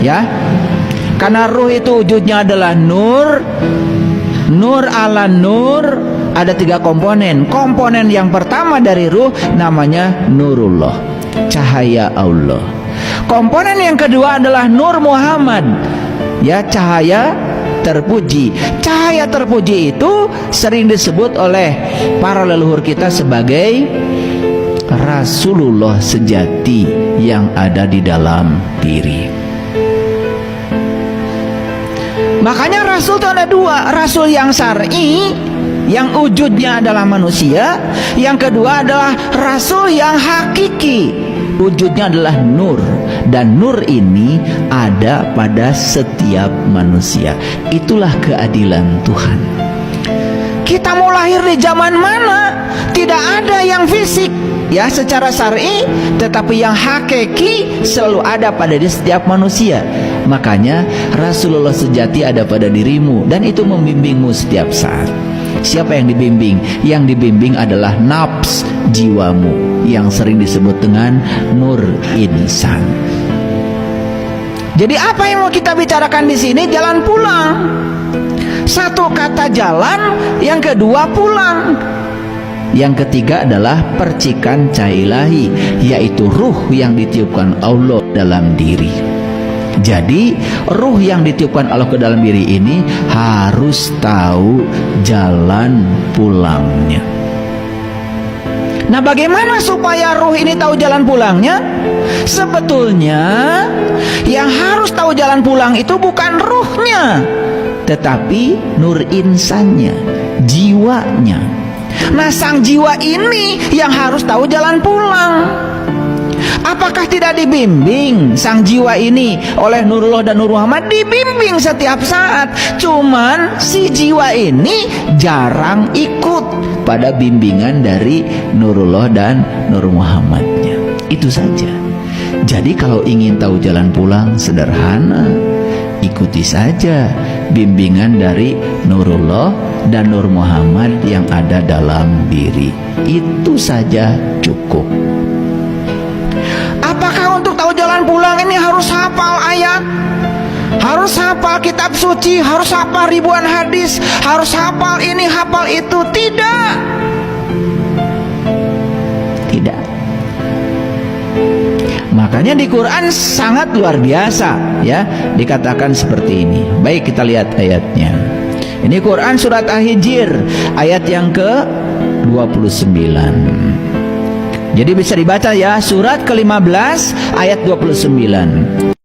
ya. Karena ruh itu wujudnya adalah nur, nur ala nur, ada 3 komponen. Komponen yang pertama dari ruh namanya nurullah, cahaya Allah. Komponen yang kedua adalah nur Muhammad, ya, cahaya terpuji. Cahaya terpuji itu sering disebut oleh para leluhur kita sebagai Rasulullah sejati yang ada di dalam diri. Makanya Rasul itu ada 2, Rasul yang syar'i, yang wujudnya adalah manusia. Yang kedua adalah Rasul yang hakiki, wujudnya adalah nur. Dan nur ini ada pada setiap manusia. Itulah keadilan Tuhan. Kita mau lahir di zaman mana, tidak ada yang fisik, ya, secara syar'i, tetapi yang hakiki selalu ada pada setiap manusia. Makanya Rasulullah sejati ada pada dirimu, dan itu membimbingmu setiap saat. Siapa yang dibimbing? Yang dibimbing adalah nafs, jiwamu, yang sering disebut dengan nur insan. Jadi apa yang mau kita bicarakan di sini? Jalan pulang. Satu kata jalan, yang kedua pulang. Yang ketiga adalah percikan cahaya ilahi, yaitu ruh yang ditiupkan Allah dalam diri. Jadi ruh yang ditiupkan Allah ke dalam diri ini harus tahu jalan pulangnya. Nah, bagaimana supaya ruh ini tahu jalan pulangnya? Sebetulnya yang harus tahu jalan pulang itu bukan ruhnya, tetapi nur insannya, jiwanya. Nah, sang jiwa ini yang harus tahu jalan pulang. Apakah tidak dibimbing sang jiwa ini oleh Nurullah dan Nur Muhammad? Dibimbing setiap saat. Cuman si jiwa ini jarang ikut pada bimbingan dari Nurullah dan Nur Muhammadnya. Itu saja. Jadi kalau ingin tahu jalan pulang, sederhana, ikuti saja bimbingan dari Nurullah dan Nur Muhammad yang ada dalam diri. Itu saja cukup. Apakah untuk tahu jalan pulang ini harus hafal ayat, harus hafal kitab suci, harus hafal ribuan hadis, harus hafal ini, hafal itu? Tidak. Tidak. Makanya di Quran sangat luar biasa, ya, dikatakan seperti ini. Baik, kita lihat ayatnya. Ini Quran surat Al-Hijr ayat yang ke-29. Jadi bisa dibaca, ya, surat ke-15 ayat 29.